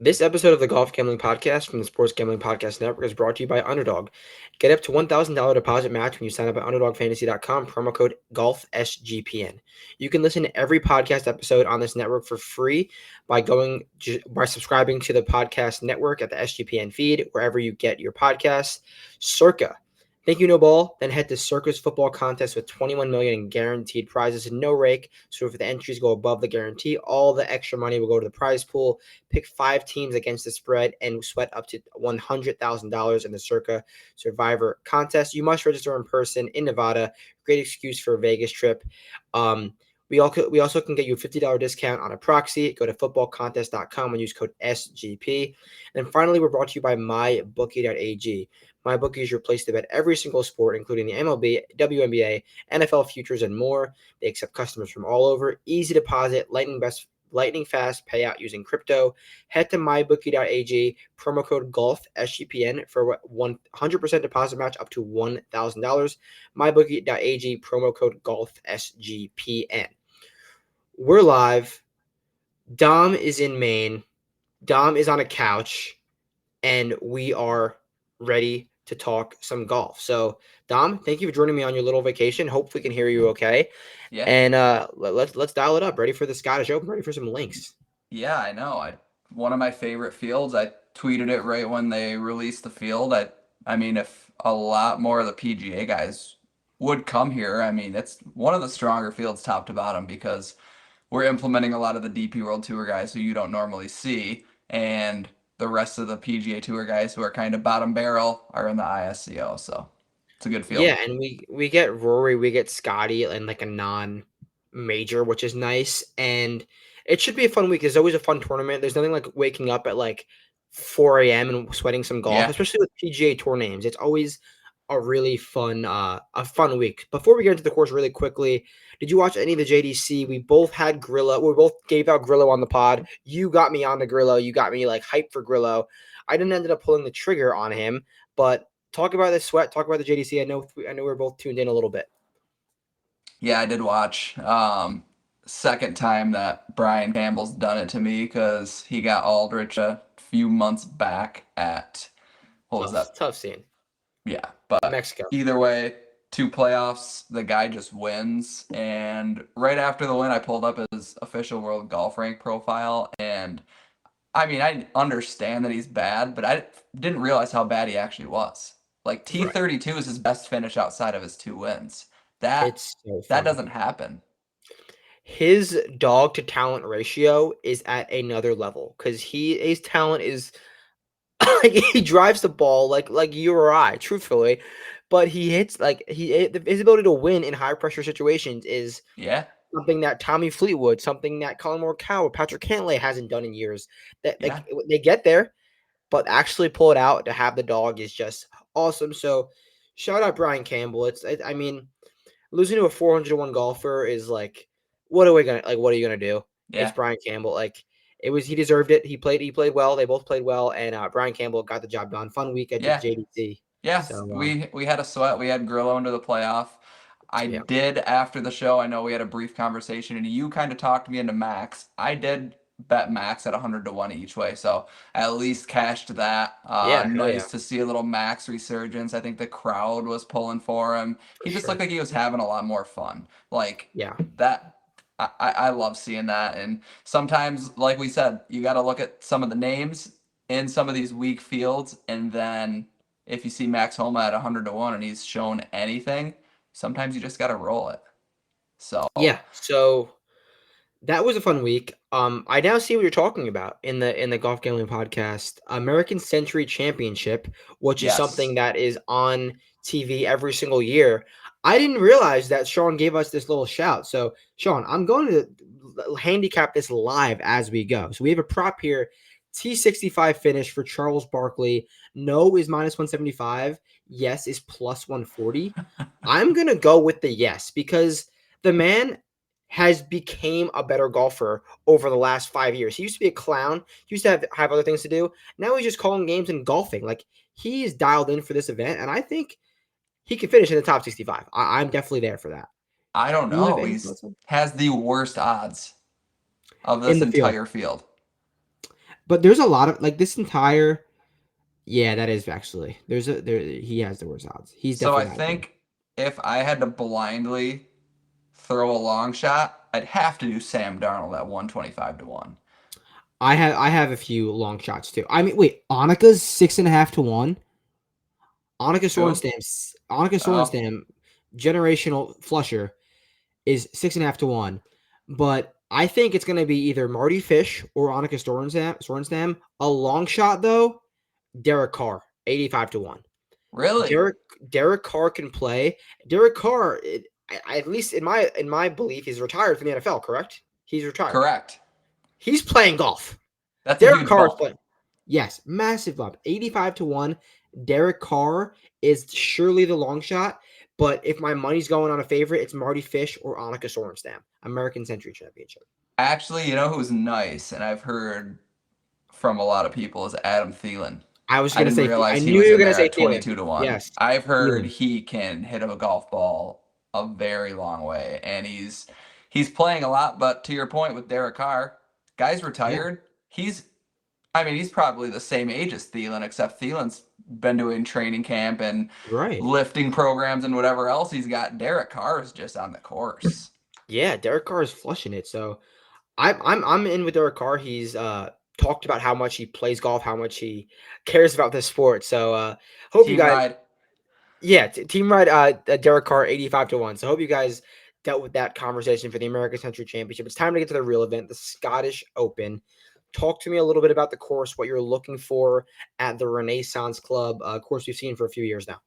This episode of the Golf Gambling Podcast from the Sports Gambling Podcast Network is brought to you by Underdog. Get up to $1,000 deposit match when you sign up at UnderdogFantasy.com, promo code GolfSGPN. You can listen to every podcast episode on this network for free by subscribing to the podcast network at the SGPN feed, wherever you get your podcasts. Circa. Think you know ball? Then head to Circa's football contest with $21 million in guaranteed prizes and no rake. So if the entries go above the guarantee, all the extra money will go to the prize pool. Pick 5 teams against the spread and sweat up to $100,000 in the Circa Survivor contest. You must register in person in Nevada. Great excuse for a Vegas trip. We also can get you a $50 discount on a proxy. Go to footballcontest.com and use code SGP. And finally, we're brought to you by mybookie.ag. MyBookie is your place to bet every single sport, including the MLB, WNBA, NFL futures, and more. They accept customers from all over. Easy deposit, lightning fast payout using crypto. Head to mybookie.ag, promo code GOLFSGPN for 100% deposit match up to $1,000. Mybookie.ag, promo code GOLFSGPN. We're live. Dom is in Maine. Dom is on a couch, and we are ready to talk some golf. So, Dom, thank you for joining me on your little vacation. Hope we can hear you okay. Yeah. And let's dial it up. Ready for the Scottish Open. Ready for some links. Yeah, I know. One of my favorite fields. I tweeted it right when they released the field. I mean, if a lot more of the PGA guys would come here, I mean, it's one of the stronger fields top to bottom because we're implementing a lot of the DP World Tour guys who you don't normally see, and the rest of the PGA Tour guys who are kind of bottom barrel are in the ISCO. So it's a good field. Yeah, and we get Rory, we get Scotty, and like a non-major, which is nice. And it should be a fun week. There's always a fun tournament. There's nothing like waking up at like 4 a.m. and sweating some golf, Yeah. especially with PGA Tour names. It's always a really fun week. Before we get into the course really quickly, did you watch any of the JDC? We both had Grillo. We both gave out Grillo on the pod. You got me on the Grillo. You got me like hyped for Grillo. I didn't end up pulling the trigger on him, but talk about the sweat. Talk about the JDC. I know we're both tuned in a little bit. Yeah, I did watch. Second time that Brian Campbell's done it to me because he got Aldrich a few months back at what was that? Tough scene. Yeah, but Mexico. either way, 2 playoffs, the guy just wins. And right after the win, I pulled up his official world golf rank profile, and I mean, I understand that he's bad, but I didn't realize how bad he actually was. Like Right. T32 is his best finish outside of his 2 wins. That It's so that funny. doesn't happen. His dog to talent ratio is at another level because his talent is like he drives the ball like you or I, truthfully, but he hits like his ability to win in high pressure situations is Yeah, something that Tommy Fleetwood, something that Colin Morikawa, Patrick Cantlay hasn't done in years. That yeah. like they get there, but actually pull it out to have the dog is just awesome. So shout out Brian Campbell. I mean, losing to a 400-1 golfer is like, what are we gonna like? What are you gonna do? It's Yeah. Brian Campbell. Like he deserved it. He played well. They both played well, and Brian Campbell got the job done. Fun week at the Yeah. JDC. Yes. So We had a sweat. We had Grillo into the playoff. I yeah, did after the show. I know we had a brief conversation and you kind of talked me into Max. I did bet Max at 100 to 1 each way. So at least cashed that. hell yeah, Nice to see a little Max resurgence. I think the crowd was pulling for him. for He just looked sure. like he was having a lot more fun. Like Yeah, that. I love seeing that. And sometimes, like we said, you got to look at some of the names in some of these weak fields. And then if you see Max Homa at 100 to 1 and he's shown anything, sometimes you just got to roll it. So, yeah. So that was a fun week. I now see what you're talking about in the golf gambling podcast, American Century Championship, which is yes. something that is on TV every single year. I didn't realize that Sean gave us this little shout. So, Sean, I'm going to handicap this live as we go. So we have a prop here: T65 finish for Charles Barkley. No is -175. Yes is +140. I'm gonna go with the yes because the man has became a better golfer over the last 5 years. He used to be a clown. He used to have other things to do. Now he's just calling games and golfing. Like he is dialed in for this event, and I think he can finish in the top 65. I'm definitely there for that. I don't You have know. any He's thoughts on has the worst odds of in this the field? entire field. But there's a lot of like this entire. Yeah, that is actually. He has the worst odds. He's So I definitely not there. think if I had to blindly throw a long shot, I'd have to do Sam Darnold at 125 to 1. I have a few long shots too. I mean, wait, Anika's 6.5 to 1. Who? Annika Oh, Sorenstam, generational flusher, is 6.5 to 1. But I think it's gonna be either Marty Fish or Annika Sorenstam. A long shot though, Derek Carr, 85 to 1. really? Derek Derek Carr can play. Derek Carr, at least in my belief, is retired from the NFL. Correct? He's retired. Correct. He's playing golf. That's a Derek huge Carr is bump. playing. Yes, massive bump. 85 to 1. Derek Carr is surely the long shot. But if my money's going on a favorite, it's Marty Fish or Annika Sorenstam, American Century Championship. Actually, you know who's nice, and I've heard from a lot of people is Adam Thielen. I was I gonna didn't say. I realize he knew was you were in gonna there say at Thielen. 22 to 1. Yes, I've heard Thielen. he can hit a golf ball a very long way, and he's playing a lot, but to your point with Derek Carr, guy's Yeah, retired. He's probably the same age as Thielen, except Thielen's been doing training camp and right. lifting programs and whatever else he's got. Derek Carr is just on the course. Yeah, Derek Carr is flushing it. So I'm in with Derek Carr. He's talked about how much he plays golf, how much he cares about this sport. So hope you Team guys. ride. Yeah, team ride. Derek Carr 85 to 1. So hope you guys dealt with that conversation for the American Century Championship. It's time to get to the real event, the Scottish Open. Talk to me a little bit about the course, what you're looking for at the Renaissance Club, course we've seen for a few years now.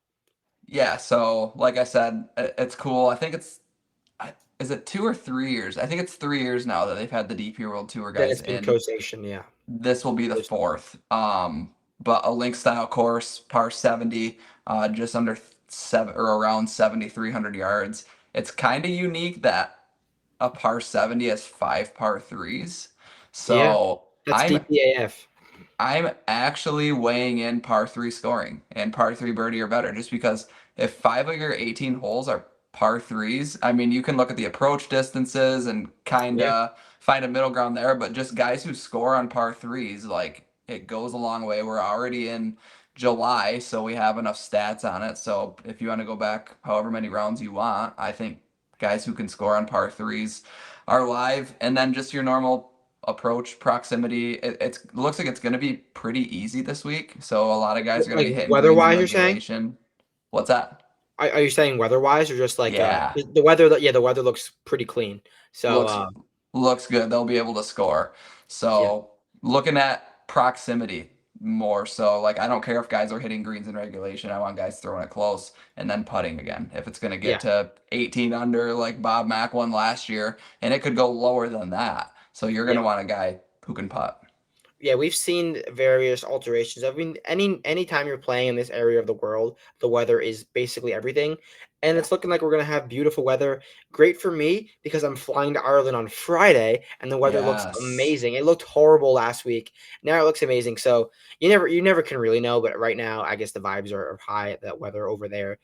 Yeah, so like I said, it's cool. I think is it 2 or 3 years? I think it's 3 years now that they've had the DP World Tour That guys it's been in. co-station, yeah. This will be the fourth. But a link style course, par 70, just under seven or around 7,300 yards. It's kind of unique that a par 70 has five par threes. Yeah, So that's DPAF. I'm actually weighing in par three scoring and par three birdie or better, just because if five of your 18 holes are par threes, I mean, you can look at the approach distances and kind Yeah, of find a middle ground there, but just guys who score on par threes, like it goes a long way. We're already in July, so we have enough stats on it. So if you want to go back however many rounds you want, I think guys who can score on par threes are live. And then just your normal approach proximity. It looks like it's going to be pretty easy this week. So a lot of guys are going to like be hitting greens in weather-wise, you're saying? regulation. What's that? Are you saying weather-wise or just like Yeah, the weather? Yeah, the weather looks pretty clean. So looks looks good. They'll be able to score. yeah, So looking at proximity more so, like I don't care if guys are hitting greens in regulation. I want guys throwing it close and then putting again. If it's going to yeah, get to 18 under like Bob Mack won last year, and it could go lower than that. So you're going yeah. to want a guy who can putt. Yeah, we've seen various alterations. I mean, anytime you're playing in this area of the world, the weather is basically everything. And Yeah. it's looking like we're gonna have beautiful weather. Great for me because I'm flying to Ireland on Friday and the weather looks Yes. amazing. It looked horrible last week. Now it looks amazing. So you never can really know, but right now I guess the vibes are high. That weather over there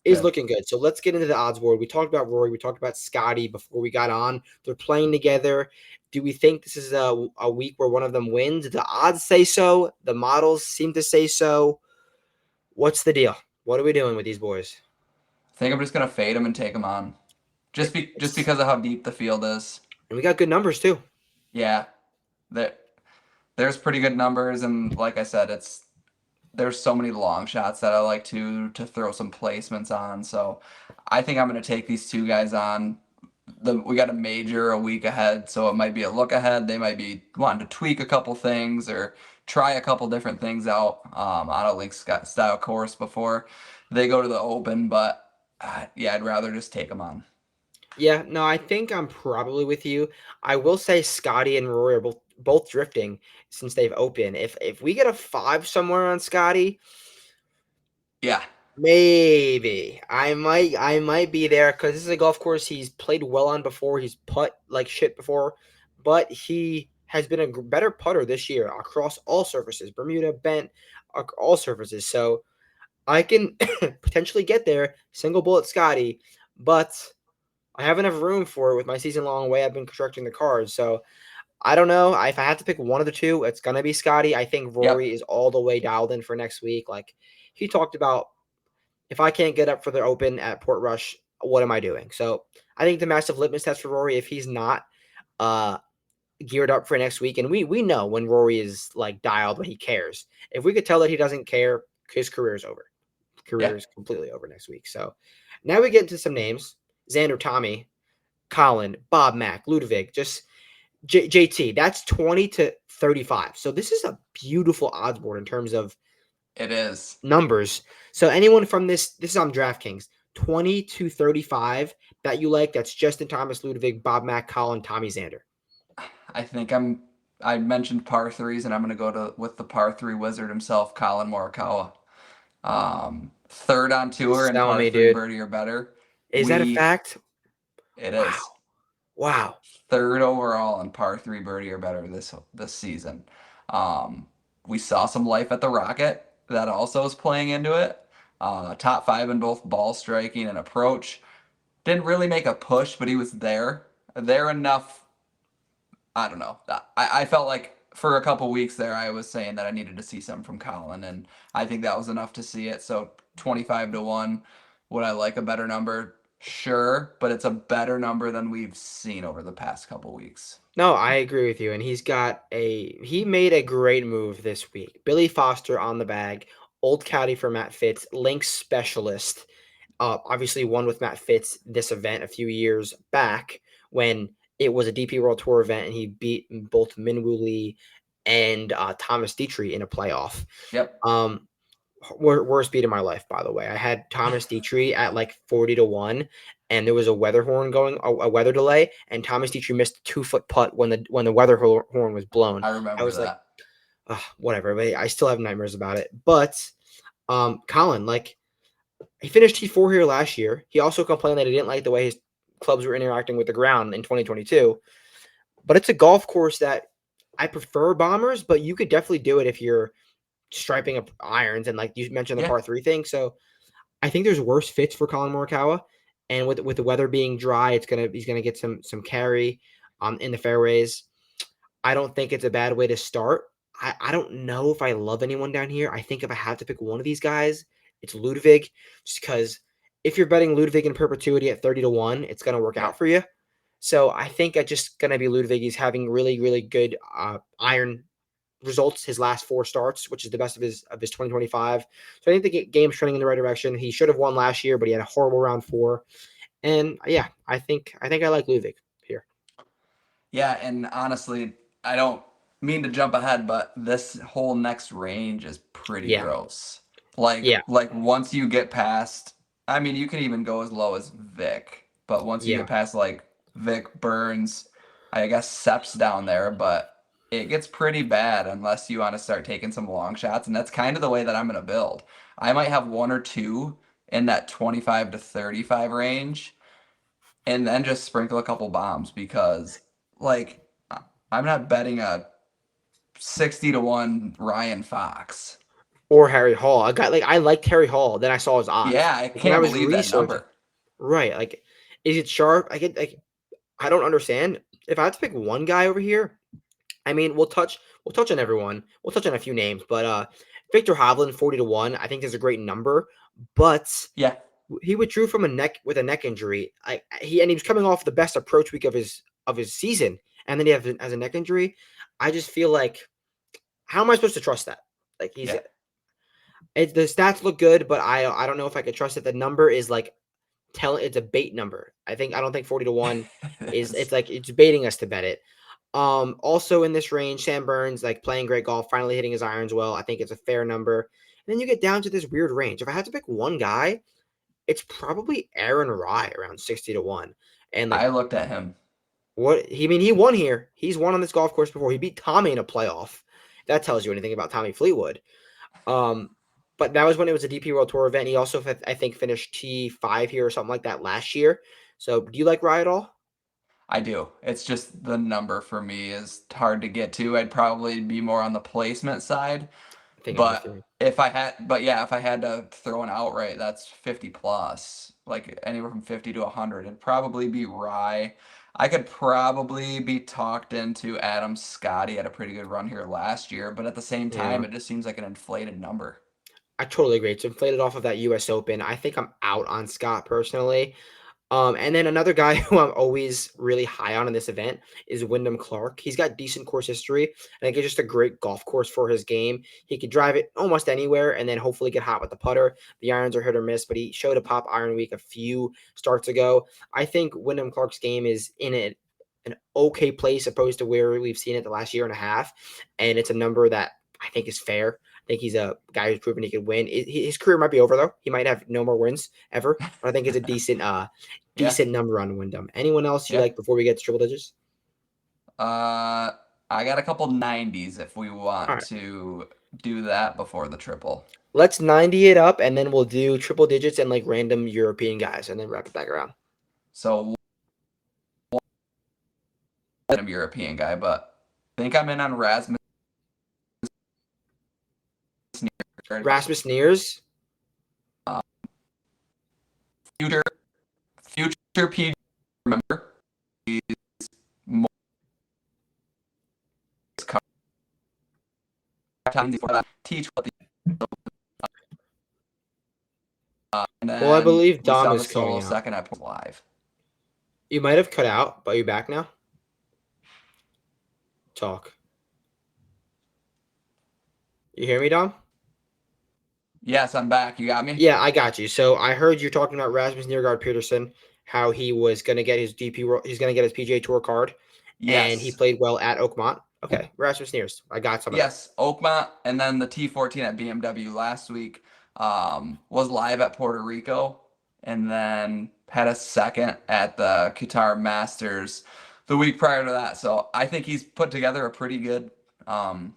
is Good. looking good. So let's get into the odds board. We talked about Rory. We talked about Scotty before we got on. They're playing together. Do we think this is a week where one of them wins? The odds say so. The models seem to say so. What's the deal? What are we doing with these boys? I think I'm just gonna fade him and take him on, just It's, because of how deep the field is. and we got good numbers too. Yeah, there there's pretty good numbers, and like I said, there's so many long shots that I like to throw some placements on. So I think I'm gonna take these two guys on. We got a major a week ahead, so it might be a look ahead. They might be wanting to tweak a couple things or try a couple different things out on a link style course before they go to the Open. But yeah, I'd rather just take them on. Yeah, no, I think I'm probably with you. I will say Scotty and Rory are both drifting since they've opened. If we get a 5 somewhere on Scotty, Yeah, maybe I might be there because this is a golf course he's played well on before. He's putt like shit before, but he has been a better putter this year across all surfaces, Bermuda, bent, all surfaces. So I can potentially get there, single bullet Scotty, but I have enough room for it with my season long way I've been constructing the cards. So I don't know. If I have to pick one of the two, it's gonna be Scotty. I think Rory Yep. is all the way dialed in for next week. Like he talked about, if I can't get up for the Open at Portrush, what am I doing? So I think the massive litmus test for Rory, if he's not uh geared up for next week, and we know when Rory is like dialed, when he cares. If we could tell that he doesn't care, his career is over. Yeah. Career is completely over next week. So now we get into some names: Xander, Tommy, Colin, Bob, Mack, Ludwig, just JT. That's 20 to 35. So this is a beautiful odds board in terms of It is. numbers. So anyone from this is on DraftKings, 20 to 35 that you like. That's Justin Thomas, Ludwig, Bob, Mack, Colin, Tommy, Xander. I think I mentioned par threes, and I'm gonna go to with the par three wizard himself, Colin Morikawa. Third on tour and Sell par me, three dude. birdie or better. Is that a fact? It Wow. is Wow. third overall in par three birdie or better this season. Um, we saw some life at the Rocket that also is playing into it. Top five in both ball striking and approach. Didn't really make a push, but he was there enough. I don't know. I felt like for a couple weeks there, I was saying that I needed to see something from Colin, and I think that was enough to see it. So 25 to 1. Would I like a better number? Sure, but it's a better number than we've seen over the past couple weeks. No, I agree with you. And he made a great move this week. Billy Foster on the bag, old caddy for Matt Fitz, links specialist. Obviously won with Matt Fitz this event a few years back when it was a DP World Tour event, and he beat both Minwoo Lee and Thomas Dietrich in a playoff. Yep. Um, worst beat of my life, by the way. I had Thomas Dietrich at like 40 to 1, and there was a weather horn going, a weather delay, and Thomas Dietrich missed a 2 foot putt when the weather horn was blown. I I remember was like, that. whatever. But I still have nightmares about it. But Colin, like, he finished T4 here last year. He also complained that he didn't like the way his clubs were interacting with the ground in 2022. But it's a golf course that I prefer bombers, but you could definitely do it if you're striping up irons and like you mentioned the Yeah. par three thing. So I think there's worse fits for Colin Morikawa, and with the weather being dry, he's gonna get some carry in the fairways. I don't think it's a bad way to start. I don't know if I love anyone down here. I think if I have to pick one of these guys, it's Ludwig, just because if you're betting Ludwig in perpetuity at 30 to 1, it's gonna work Yeah. out for you. So I think it's just gonna be Ludwig. He's having really, really good iron results his last 4 starts, which is the best of his 2025. So I think the game's trending in the right direction. He should have won last year, but he had a horrible round 4. And yeah, I think I like Ludwig here. Yeah, and honestly, I don't mean to jump ahead, but this whole next range is pretty Yeah, gross. Like yeah, like once you get past, I mean, you can even go as low as Vic, but once you yeah. get past like Vic Burns, I guess Sep's down there, but it gets pretty bad unless you want to start taking some long shots, and that's kind of the way that I'm going to build. I might have one or two in that 25 to 35 range and then just sprinkle a couple bombs because like I'm not betting a 60 to 1 Ryan Fox. Or Harry Hall. I liked Harry Hall. Then I saw his odds. Yeah, I Like when I can't was believe that researching, number. right? Like, is it sharp? I don't understand. If I had to pick one guy over here, I mean, we'll touch on everyone. We'll touch on a few names, but Victor Hovland 40 to 1. I think is a great number, but Yeah. he withdrew from a neck injury. He was coming off the best approach week of his season, and then has a neck injury. I just feel like, how am I supposed to trust that? Like Yeah. the stats look good, but I don't know if I could trust it. The number is like it's a bait number. I don't think 40 to 1 It is, is. it's like it's baiting us to bet it. Also in this range, Sam Burns, like playing great golf, finally hitting his irons well. I think it's a fair number. And then you get down to this weird range. If I had to pick one guy, it's probably Aaron Rye around 60 to 1. And like I looked at him. he won here. He's won on this golf course before. He beat Tommy in a playoff. That tells you anything about Tommy Fleetwood. Um, but that was when it was a DP World Tour event. He also, I think, finished T5 here or something like that last year. So, do you like Rye at all? I do. It's just the number for me is hard to get to. I'd probably be more on the placement side. I think I'm with But you. if I had to throw an outright, that's 50 plus, like anywhere from 50 to 100. It'd probably be Rye. I could probably be talked into Adam Scott. He had a pretty good run here last year, but at the same time, Yeah. it just seems like an inflated number. I totally agree. It's inflated off of that U.S. Open. I think I'm out on Scott personally. And then another guy who I'm always really high on in this event is Wyndham Clark. He's got decent course history. I think it's just a great golf course for his game. He could drive it almost anywhere and then hopefully get hot with the putter. The irons are hit or miss, but he showed a pop iron week a few starts ago. I think Wyndham Clark's game is in an okay place opposed to where we've seen it the last year and a half. And it's a number that I think is fair. I think he's a guy who's proven he could win. His career might be over though. He might have no more wins ever, but I think it's a Yeah, decent number on Wyndham. Anyone else you yeah. like before we get to triple digits? I got a couple 90s if we All want right. to do that before the triple. Let's 90 it up and then we'll do triple digits and like random European guys and then wrap it back around. So I'm a European guy, but I think I'm in on Rasmus. Rasmus Neers. Future future PG. Remember, he's more times before that. Teach what the and Well, I then believe we Dom saw the is cutting solo out. second at live. You might have cut out, but you back now? Talk. You hear me, Dom? Yes, I'm back. You got me? Yeah, I got you. So I heard you talking about Rasmus Niergaard Peterson, how he was going to get his he's going to get his PGA Tour card, and he Yes. played well at Oakmont. Okay, Rasmus Neers. I got some of that. Yes, Oakmont, and then the T14 at BMW last week was live at Puerto Rico, and then had a second at the Qatar Masters the week prior to that. So I think he's put together a pretty good um,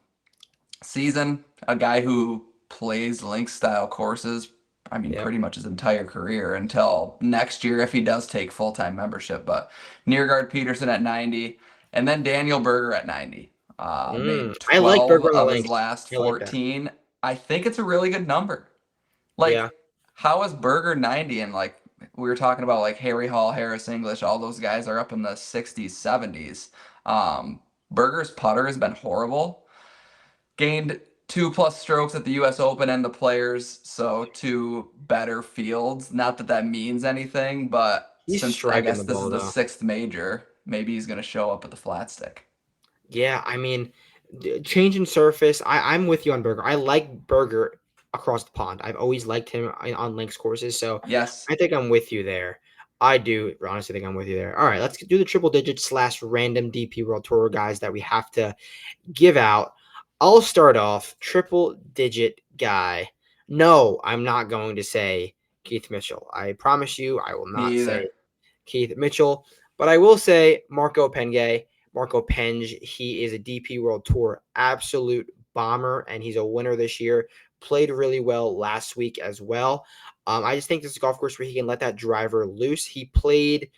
season. A guy who plays link style courses, I mean, Yep. pretty much his entire career until next year if he does take full time membership. But Neargard Peterson at 90, and then Daniel Berger at 90. Made I like 12 Burger on the of his links. last I like that. 14. I think it's a really good number. Yeah, Like, how is Berger 90? And like, we were talking about like Harry Hall, Harris English, all those guys are up in the 60s, 70s. Berger's putter has been horrible. Gained 2+ strokes at the U.S. Open and the Players, so two better fields. Not that that means anything, but he's since I striking guess the this ball is the though. sixth major, maybe he's going to show up at the flat stick. Yeah, I mean, change in surface. I'm with you on Burger. I like Burger across the pond. I've always liked him on links courses, so Yes, I think I'm with you there. I do honestly think I'm with you there. All right, let's do the triple digits slash random DP World Tour guys that we have to give out. I'll start off triple digit guy. No, I'm not going to say Keith Mitchell. I promise you, I will me not say either. Keith Mitchell, but I will say Marco Penge. Marco Penge, he is a DP World Tour absolute bomber, and he's a winner this year. Played really well last week as well. I just think this is a golf course where he can let that driver loose. He played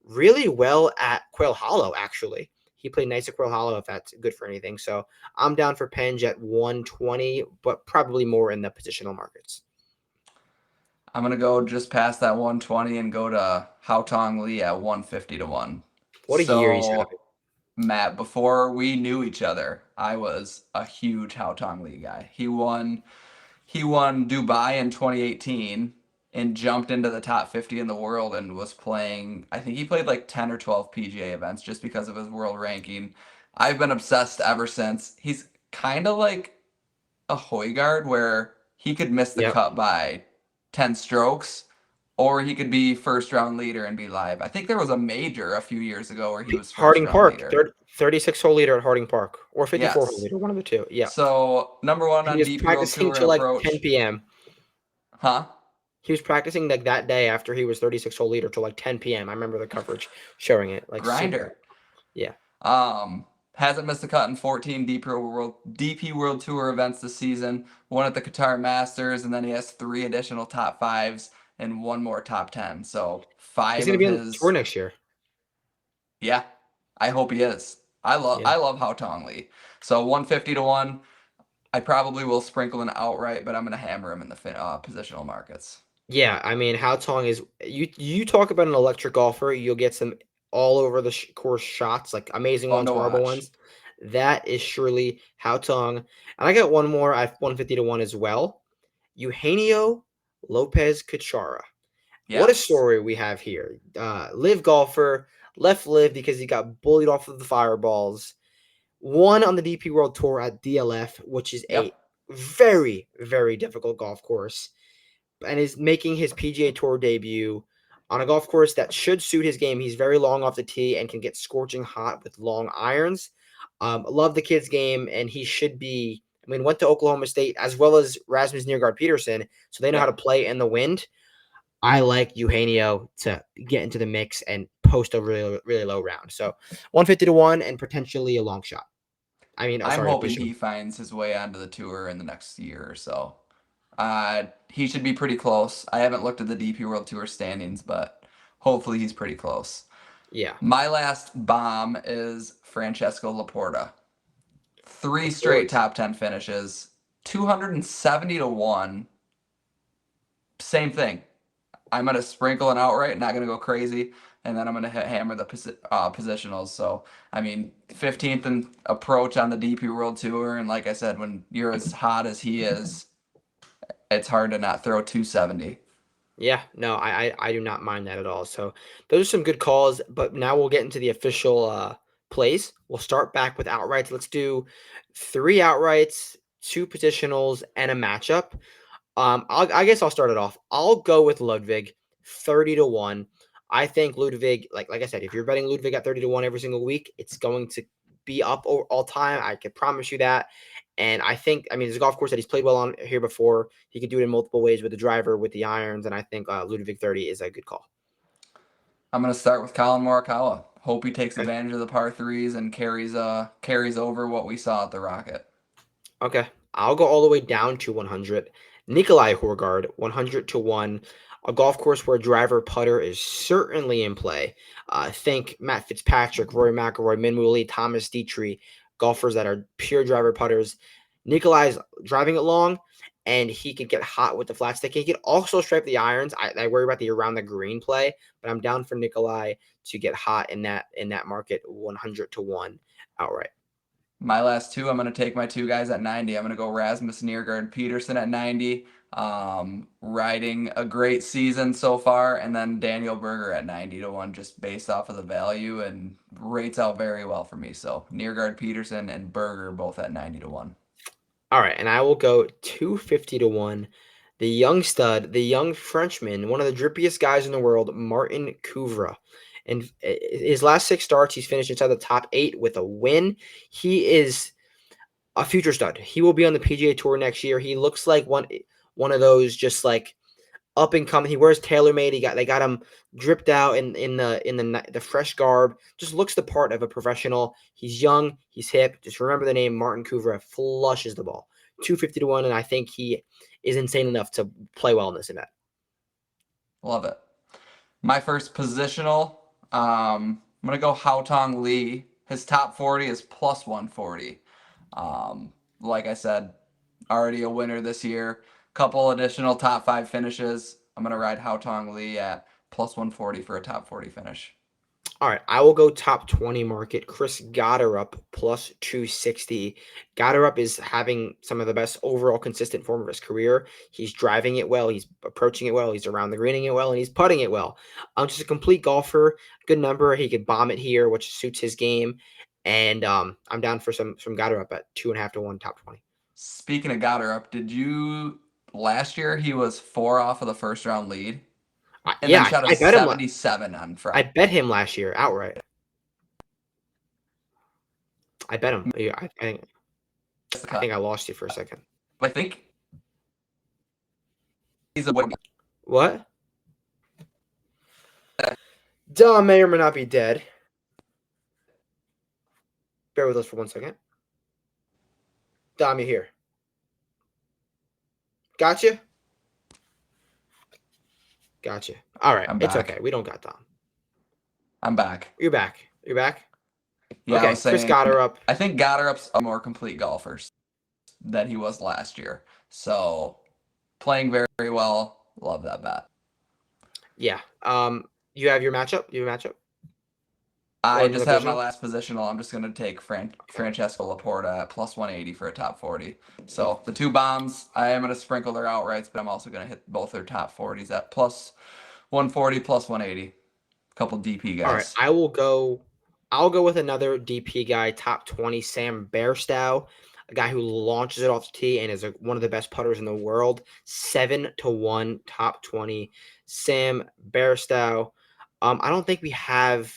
really well at Quail Hollow, actually. He played nice at Quail Hollow, if that's good for anything. So I'm down for Penge at 120, but probably more in the positional markets. I'm going to go just past that 120 and go to Hao Tong Lee at 150 to 1. What a year he's having. So, Matt, before we knew each other, I was a huge Hao Tong Lee guy. He won Dubai in 2018 and jumped into the top 50 in the world and was playing, I think he played like 10 or 12 PGA events just because of his world ranking. I've been obsessed ever since. He's kind of like a Hoygaard where he could miss the Yep. cut by 10 strokes or he could be first round leader and be live. I think there was a major a few years ago where he was first Harding round Park, leader. 36 hole leader at Harding Park, or 54 hole Yes. leader, one of the two. Yeah. So, number one He on was DP World practicing Tour till like 10 approach. p.m. Huh? He was practicing like that day after he was 36 hole leader till like 10 p.m. I remember the coverage showing it. Like super. Grinder. Yeah. Hasn't missed a cut in 14 DP World Tour events this season. One at the Qatar Masters, and then he has 3 additional top fives and one more top 10. So He's 5 gonna of be on tour his. next year. Yeah, I hope he is. I love Yeah. I love Hao Tong Lee. So 150 to 1. I probably will sprinkle an outright, but I'm gonna hammer him in the positional markets. Yeah, I mean, Hao Tong is you talk about an electric golfer, you'll get some all over the course shots, like amazing Fun ones, to horrible watch. ones. That is surely Haotong. And I got one more. I have 150 to 1 as well. Eugenio Lopez Cachara. What a Yes. story we have here. Live golfer, left live because he got bullied off of the fireballs. Won on the DP World Tour at DLF, which is a Yep. very, very difficult golf course, and is making his PGA Tour debut on a golf course that should suit his game. He's very long off the tee and can get scorching hot with long irons. Love the kid's game, and he should be. I mean, went to Oklahoma State as well as Rasmus Niergaard Peterson, so they know how to Yep. play in the wind. I like Eugenio to get into the mix and post a really, really low round. So 150 to 1 and potentially a long shot. I mean, I'm sorry, a hoping push. he finds his way onto the tour in the next year or so. He should be pretty close. I haven't looked at the DP World Tour standings, but hopefully he's pretty close. Yeah. My last bomb is Francesco Laporta. Three Let's do straight it. top 10 finishes, 270 to 1. Same thing. I'm going to sprinkle an outright, not going to go crazy, and then I'm going to hammer the positionals. So, I mean, 15th in approach on the DP World Tour, and like I said, when you're as hot as he is, it's hard to not throw 270. Yeah, no, I do not mind that at all. So those are some good calls, but now we'll get into the official plays. We'll start back with outrights. Let's do 3 outrights, 2 positionals, and a matchup. I guess I'll start it off. I'll go with Ludwig, 30 to 1. I think Ludwig, like I said, if you're betting Ludwig at 30 to 1 every single week, it's going to be up all time. I can promise you that. And I think, I mean, there's a golf course that he's played well on here before. He can do it in multiple ways with the driver, with the irons, and I think Ludwig 30 is a good call. I'm going to start with Colin Morikawa. Hope he takes Okay. advantage of the par threes and carries over what we saw at the Rocket. Okay. I'll go all the way down to 100. Nikolai Horgard, 100 to 1. A golf course where driver putter is certainly in play. Think Matt Fitzpatrick, Rory McIlroy, Minwoo Lee, Thomas Dietrich, golfers that are pure driver putters. Nikolai's driving it long, and he could get hot with the flat stick. He could also stripe the irons. I worry about the around the green play, but I'm down for Nikolai to get hot in that market, 100 to 1 outright. My last two, I'm going to take my two guys at 90. I'm going to go Rasmus Niergaard Peterson at 90, riding a great season so far, and then Daniel Berger at 90 to 1, just based off of the value, and rates out very well for me. So Niergaard Peterson and Berger both at 90 to 1. All right, and I will go 250 to 1. The young stud, the young Frenchman, one of the drippiest guys in the world, Martin Couvra. And his last 6 starts, he's finished inside the top 8 with a win. He is a future stud. He will be on the PGA Tour next year. He looks like one of those just like up and coming. He wears TaylorMade. They got him dripped out in the fresh garb. Just looks the part of a professional. He's young. He's hip. Just remember the name Martin Couvra. Flushes the ball. 250 to 1, and I think he is insane enough to play well in this event. Love it. My first positional, I'm going to go Haotong Lee. His top 40 is plus 140. Like I said, already a winner this year. Couple additional top 5 finishes. I'm going to ride Haotong Lee at plus 140 for a top 40 finish. All right, I will go top 20 market. Chris Gotterup plus 260. Gotterup is having some of the best overall consistent form of his career. He's driving it well. He's approaching it well. He's around the greening it well, and he's putting it well. Just a complete golfer. Good number. He could bomb it here, which suits his game. And I'm down for some Gotterup at 2.5 to 1 top 20. Speaking of Gotterup, did you last year he was 4 off of the first round lead? And then shot a I bet him. 77 on Friday. I bet him last year outright. I bet him. I think I lost you for a second. I think he's a winner. What? Dom may or may not be dead. Bear with us for 1 second. Dom, you here? Gotcha. Gotcha. All right. It's okay. We don't got Dom. I'm back. You're back. You're back? Yeah, okay, I was saying, Chris Gotterup. I think Gotterup's a more complete golfer than he was last year. So playing very, very well. Love that bet. Yeah. You have your matchup? You have a matchup? I or just another have my positional? last positional. I'm just going to take Okay. Francesco Laporta at plus 180 for a top 40. So the two bombs, I am going to sprinkle their outrights, but I'm also going to hit both their top 40s at plus 140, plus 180. A couple DP All right, guys. I will go. I'll go with another DP guy, top 20, Sam Bairstow, a guy who launches it off the tee and is one of the best putters in the world. 7-1, top 20, Sam Bairstow. I don't think we have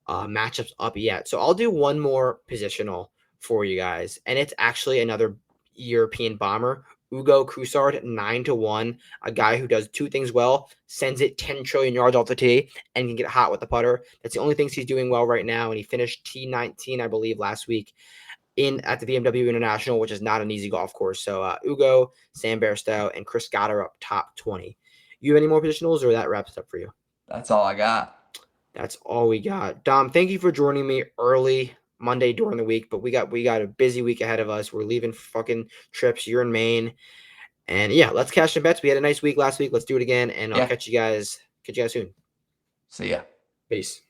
matchups up yet, so I'll do one more positional for you guys, and it's actually another European bomber, Ugo Coussard, 9-1, a guy who does two things well: sends it 10 trillion yards off the tee and can get hot with the putter. That's the only things he's doing well right now, and he finished T19, I believe, last week at the BMW International, which is not an easy golf course. So Ugo, Sam Bairstow, and Chris Scott are up top 20. You have any more positionals, or that wraps it up for you? That's all I got. That's all we got. Dom, thank you for joining me early Monday during the week, but we got a busy week ahead of us. We're leaving fucking trips. You're in Maine. And yeah, let's cash some bets. We had a nice week last week. Let's do it again, and I'll Yeah. catch you guys soon. See ya. Peace.